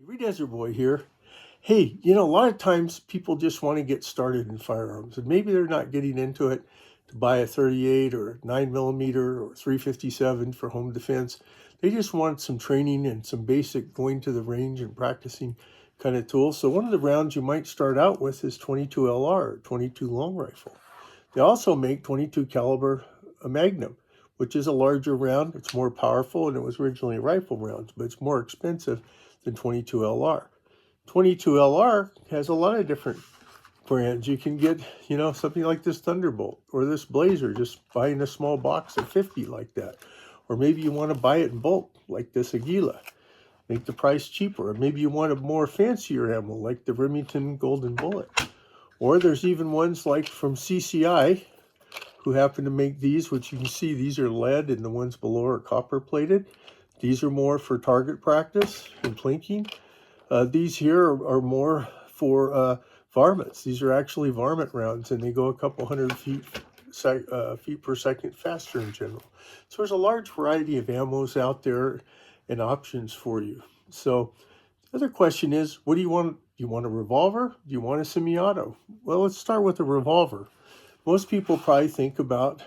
Desert Boy here. Hey, a lot of times people just want to get started in firearms, and maybe they're not getting into it to buy a 38 or 9mm or 357 for home defense. They just want some training and some basic going to the range and practicing kind of tools. So one of the rounds you might start out with is 22 LR, or 22 long rifle. They also make 22 caliber a Magnum, which is a larger round. It's more powerful, and it was originally rifle rounds, but it's more expensive than 22 LR. 22 LR has a lot of different brands. You can get, something like this Thunderbolt or this Blazer, just buying a small box of 50 like that. Or maybe you want to buy it in bulk like this Aguila, make the price cheaper. Or maybe you want a more fancier ammo like the Remington Golden Bullet. Or there's even ones like from CCI who happen to make these, which you can see these are lead and the ones below are copper plated. These are more for target practice and plinking. These here are more for varmints. These are actually varmint rounds, and they go a couple hundred feet per second faster in general. So there's a large variety of ammos out there and options for you. So the other question is, what do you want? Do you want a revolver? Do you want a semi-auto? Well, let's start with a revolver. Most people probably think about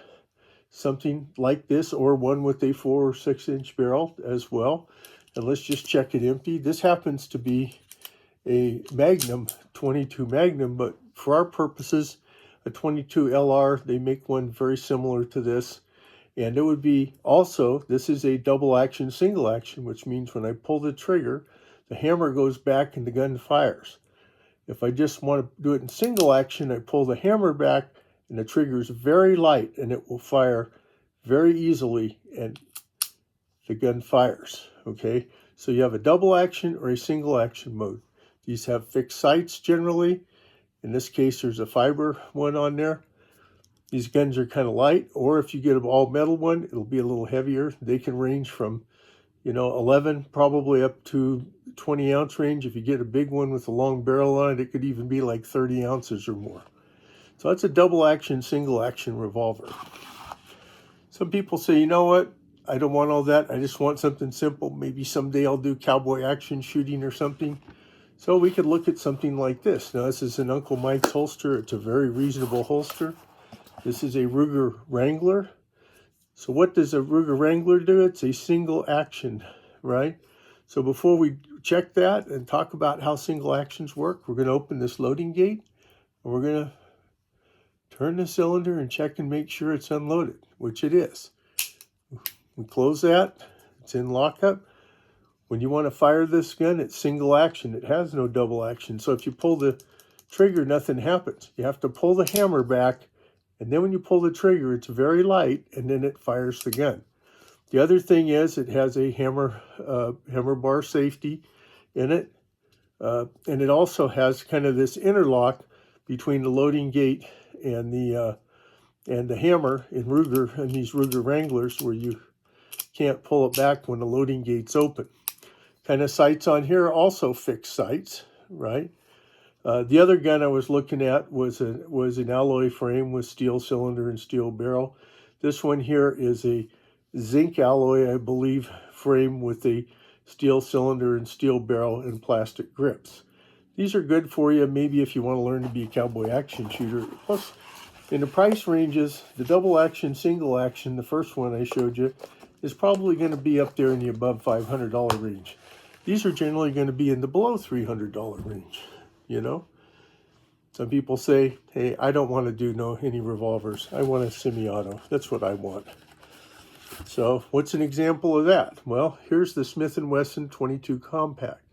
something like this, or one with a 4 or 6 inch barrel as well. And let's just check it empty. This happens to be a Magnum, 22 Magnum, but for our purposes, a 22 LR, they make one very similar to this. And it would be also, this is a double action, single action, which means when I pull the trigger, the hammer goes back and the gun fires. If I just want to do it in single action, I pull the hammer back and the trigger is very light and it will fire very easily and the gun fires. Okay, so you have a double action or a single action mode. These have fixed sights generally. In this case, there's a fiber one on there. These guns are kind of light, or if you get an all metal one, it'll be a little heavier. They can range from 11 probably up to 20 ounce range. If you get a big one with a long barrel on it, it could even be like 30 ounces or more. So that's a double action, single action revolver. Some people say, you know what? I don't want all that. I just want something simple. Maybe someday I'll do cowboy action shooting or something. So we could look at something like this. Now, this is an Uncle Mike's holster. It's a very reasonable holster. This is a Ruger Wrangler. So what does a Ruger Wrangler do? It's a single action, right? So before we check that and talk about how single actions work, we're going to open this loading gate and we're going to turn the cylinder and check and make sure it's unloaded, which it is. We close that. It's in lockup. When you want to fire this gun, it's single action. It has no double action. So if you pull the trigger, nothing happens. You have to pull the hammer back, and then when you pull the trigger, it's very light, and then it fires the gun. The other thing is it has a hammer bar safety in it, and it also has kind of this interlock between the loading gate and the hammer in Ruger, and these Ruger Wranglers, where you can't pull it back when the loading gate's open. Kind of sights on here are also fixed sights, right? The other gun I was looking at was an alloy frame with steel cylinder and steel barrel. This one here is a zinc alloy, I believe, frame with a steel cylinder and steel barrel and plastic grips. These are good for you, maybe if you want to learn to be a cowboy action shooter. Plus, in the price ranges, the double action, single action, the first one I showed you, is probably going to be up there in the above $500 range. These are generally going to be in the below $300 range, Some people say, hey, I don't want to do any revolvers. I want a semi-auto. That's what I want. So what's an example of that? Well, here's the Smith & Wesson 22 Compact.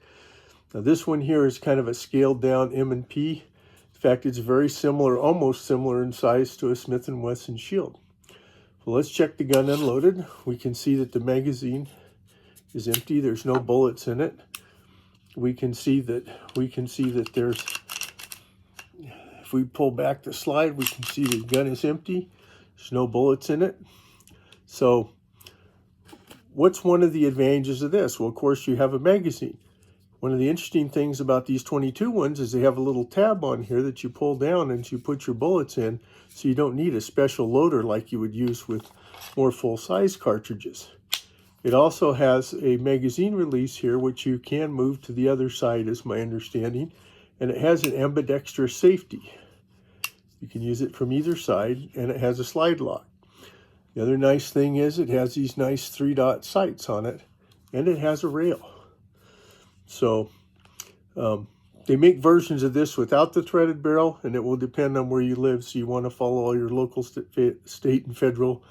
Now this one here is kind of a scaled down M&P. In fact, it's very similar, almost similar in size to a Smith & Wesson Shield. So let's check the gun unloaded. We can see that the magazine is empty. There's no bullets in it. We can see that there's, if we pull back the slide, we can see the gun is empty. There's no bullets in it. So what's one of the advantages of this? Well, of course, you have a magazine. One of the interesting things about these 22 ones is they have a little tab on here that you pull down and you put your bullets in, so you don't need a special loader like you would use with more full-size cartridges. It also has a magazine release here, which you can move to the other side, is my understanding. And it has an ambidextrous safety. You can use it from either side, and it has a slide lock. The other nice thing is it has these nice 3-dot sights on it, and it has a rail. So they make versions of this without the threaded barrel, and it will depend on where you live. So you want to follow all your local state and federal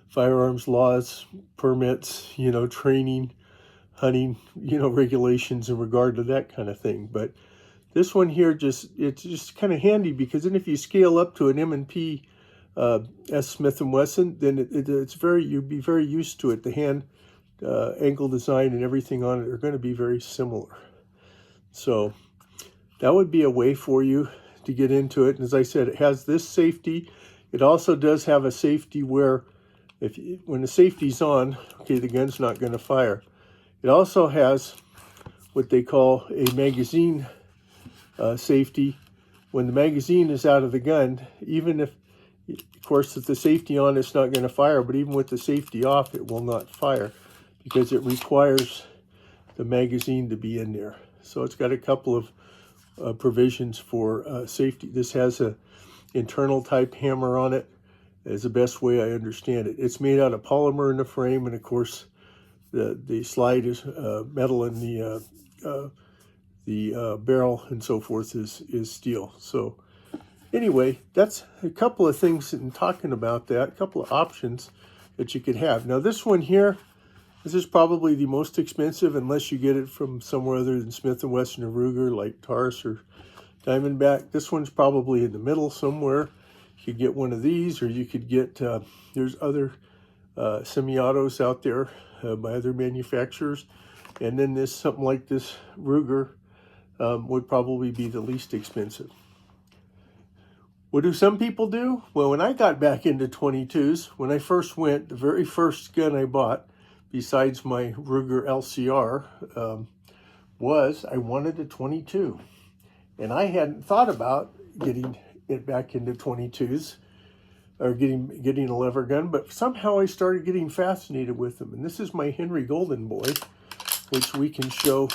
firearms laws, permits, training, hunting, regulations in regard to that kind of thing. But this one here, it's just kind of handy, because then if you scale up to an M&P S Smith & Wesson, then you'd be very used to it. The hand angle design and everything on it are going to be very similar. So that would be a way for you to get into it. And as I said, it has this safety. It also does have a safety where when the safety's on, okay, the gun's not going to fire. It also has what they call a magazine safety. When the magazine is out of the gun, even if, of course, with the safety on, it's not going to fire, but even with the safety off, it will not fire, because it requires the magazine to be in there. So it's got a couple of provisions for safety. This has a internal type hammer on it, is the best way I understand it. It's made out of polymer in the frame, and of course the slide is metal, and the barrel and so forth is steel. So anyway, that's a couple of things in talking about that, a couple of options that you could have. Now this one here, this is probably the most expensive, unless you get it from somewhere other than Smith & Wesson or Ruger, like Taurus or Diamondback. This one's probably in the middle somewhere. You could get one of these, or you could get, there's other semi-autos out there by other manufacturers. And then something like this Ruger would probably be the least expensive. What do some people do? Well, when I got back into 22s, when I first went, the very first gun I bought, besides my Ruger LCR, was I wanted a 22. And I hadn't thought about getting it back into 22s, or getting a lever gun, but somehow I started getting fascinated with them. And this is my Henry Golden Boy, which we can show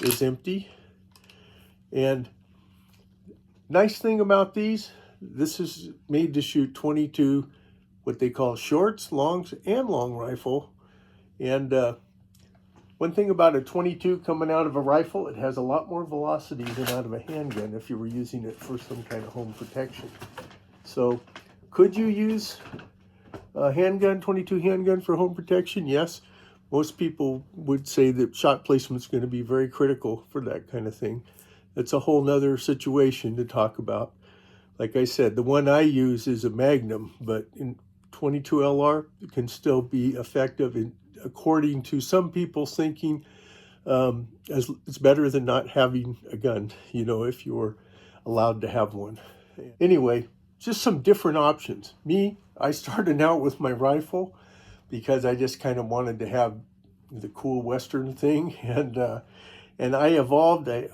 is empty. And nice thing about these, this is made to shoot 22, what they call shorts, longs, and long rifle. And one thing about a 22 coming out of a rifle, it has a lot more velocity than out of a handgun if you were using it for some kind of home protection. So could you use a handgun, 22 handgun, for home protection? Yes. Most people would say that shot placement is going to be very critical for that kind of thing. That's a whole nother situation to talk about. Like I said, the one I use is a Magnum, but in 22 LR, it can still be effective, according to some people's thinking, as it's better than not having a gun, if you're allowed to have one. Anyway, just some different options. Me, I started out with my rifle because I just kind of wanted to have the cool Western thing, and I evolved. I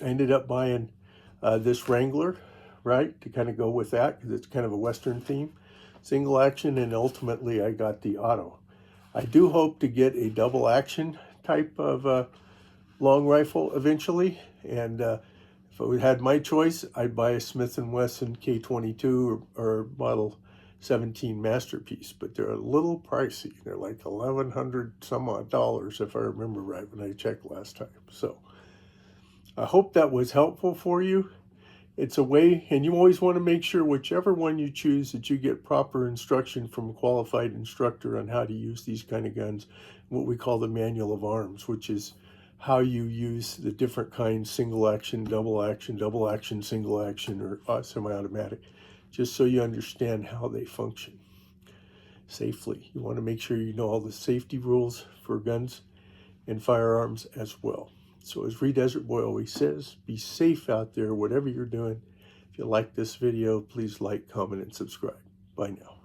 ended up buying this Wrangler, right, to kind of go with that, because it's kind of a Western theme, single action, and ultimately I got the auto. I do hope to get a double action type of long rifle eventually, and if I had my choice, I'd buy a Smith & Wesson K22 or Model 17 Masterpiece, but they're a little pricey. They're like $1,100 some odd dollars, if I remember right when I checked last time. So I hope that was helpful for you. It's a way, and you always want to make sure whichever one you choose that you get proper instruction from a qualified instructor on how to use these kind of guns, what we call the manual of arms, which is how you use the different kinds, single action, double action, single action, or semi-automatic, just so you understand how they function safely. You want to make sure you know all the safety rules for guns and firearms as well. So as Ree Desert Boy always says, be safe out there, whatever you're doing. If you like this video, please like, comment, and subscribe. Bye now.